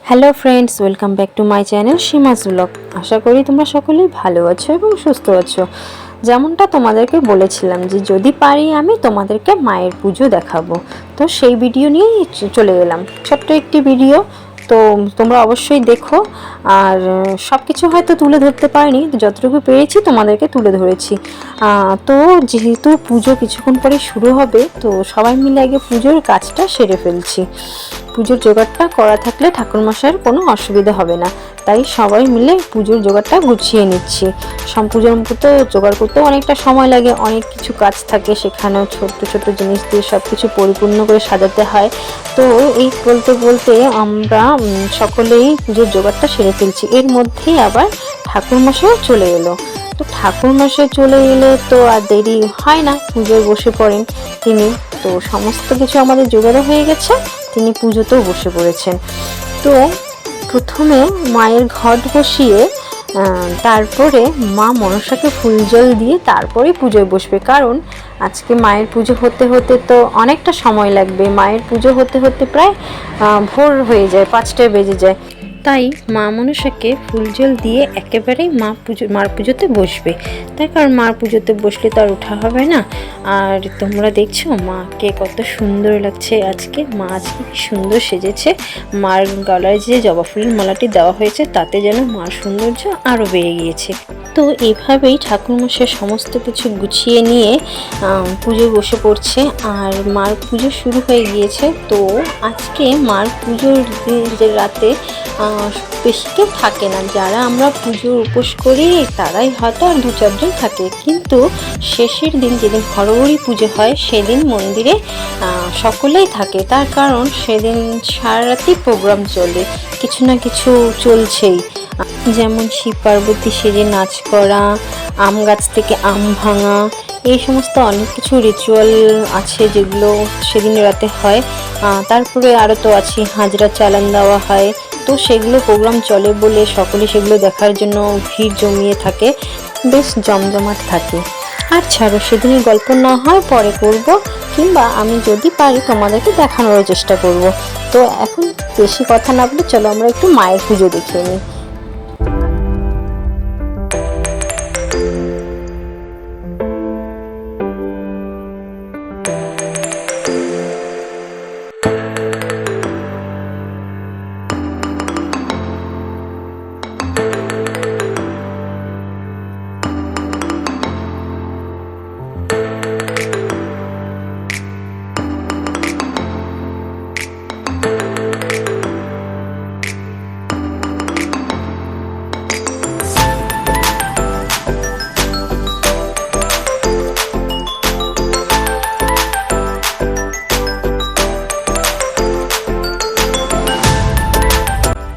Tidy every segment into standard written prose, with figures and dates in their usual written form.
Hello friends, welcome back to my channel Seema's vlog. আশা করি তোমরা সকলেই ভালো আছো এবং সুস্থ আছো। যেমনটা তোমাদেরকে বলেছিলাম যে যদি পারি আমি তোমাদেরকে মায়ের পুজো দেখাবো, তো সেই ভিডিও নিয়েই চলে এলাম। ছোট্ট একটি ভিডিও, তো তোমরা অবশ্যই দেখো। আর সব কিছু হয়তো তুলে ধরতে পারিনি, যতটুকু পেরেছি তোমাদেরকে তুলে ধরেছি। তো যেহেতু পুজো কিছুক্ষণ পরে শুরু হবে, তো সবাই মিলে আগে পুজোর কাজটা সেরে ফেলছি। পুজোর জোগাড়টা করা থাকলে ঠাকুরমশাইয়ের কোনো অসুবিধা হবে না, তাই সবাই মিলে পুজোর জোগাড়টা গুছিয়ে নিচ্ছি। পুজোর তো জোগাড় করতেও অনেকটা সময় লাগে, অনেক কিছু কাজ থাকে, সেখানেও ছোট্ট ছোট্ট জিনিস দিয়ে সব কিছু পরিপূর্ণ করে সাজাতে হয়। তো এই বলতে বলতে আমরা সকলেই পুজোর জোগাড়টা সেরে ফেলছি। এর মধ্যেই আবার ঠাকুরমশাইও চলে এলো। তো ঠাকুরমশাই চলে এলে তো আর দেরি হয় না, পুজোয় বসে পড়েন তিনি। তো সমস্ত কিছু আমাদের জোগাড়ও হয়ে গেছে, তিনি পুজোতেও বসে পড়েছেন। তো প্রথমে মায়ের ঘট বসিয়ে তারপরে মা মনসাকে ফুল জল দিয়ে তারপরে পুজোয় বসবে, কারণ আজকে মায়ের পুজো হতে হতে তো অনেকটা সময় লাগবে। মায়ের পুজো হতে হতে প্রায় ভোর হয়ে যায়, 5টায় বেজে যায়। তাই মা মনসাকে ফুল জল দিয়ে একেবারেই মার পুজোতে বসবে। তাই কারণ মার পুজোতে বসলে তো আর ওঠা হবে না। আর তোমরা দেখছো মাকে কত সুন্দর লাগছে আজকে। মা আজকে কি সুন্দর সেজেছে। মার গলায় যে জবা ফুলের মালাটি দেওয়া হয়েছে তাতে যেন মার সৌন্দর্য আরও বেড়ে গিয়েছে। তো এইভাবেই ঠাকুরমশাই সমস্ত কিছু গুছিয়ে নিয়ে পুজোয় বসে পড়ছে। আর মার পুজো শুরু হয়ে গিয়েছে। তো আজকে মার পুজোর যে রাতে বেশি কেউ থাকে না। যারা আমরা পুজোর উপোস করি তারাই হয়তো আর 2-4 জন থাকে, কিন্তু শেষের দিন যেদিন হরগৌরী পুজো হয় সেদিন মন্দিরে সকলেই থাকে। তার কারণ সেদিন সারা রাতি প্রোগ্রাম চলে, কিছু না কিছু চলছেই। যেমন শিব পার্বতী সেজে নাচ করা, আম গাছ থেকে আম ভাঙা, এই সমস্ত অনেক কিছু রিচুয়াল আছে যেগুলো সেদিন রাতে হয়। তারপরে আরও তো আছে হাজরা চালান দেওয়া হয়। তো সেগুলো প্রোগ্রাম চলে বলে সকলে সেগুলো দেখার জন্য ভিড় জমিয়ে থাকে, বেশ জমজমাট থাকে। আর ছাড়ো, সেদিনের গল্প না হয় পরে করব, কিংবা আমি যদি পারি তোমাদেরকে দেখানোর চেষ্টা করব। তো এখন বেশি কথা না বলে চলো আমরা একটু মায়ের পুজো দেখে নিই।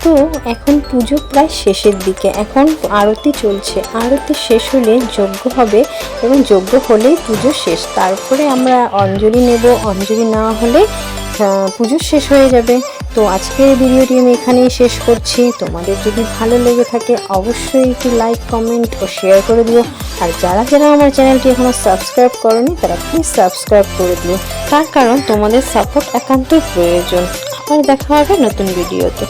তো এখন পুজো প্রায় শেষের দিকে, এখন আরতি চলছে। আরতি শেষ হলে যজ্ঞ হবে এবং যজ্ঞ হলেই পুজো শেষ। তারপরে আমরা অঞ্জলি নেব, অঞ্জলি নেওয়া হলে পুজো শেষ হয়ে যাবে। তো আজকের ভিডিওটি আমি এখানেই শেষ করছি। তোমাদের যদি ভালো লেগে থাকে অবশ্যই একটু লাইক, কমেন্ট ও শেয়ার করে দিও। আর যারা যারা আমার চ্যানেলটি এখনও সাবস্ক্রাইব করোনি তারা প্লিজ সাবস্ক্রাইব করে দিও, তার কারণ তোমাদের সাপোর্ট একান্তই প্রয়োজন। আবার দেখা হবে নতুন ভিডিওতে।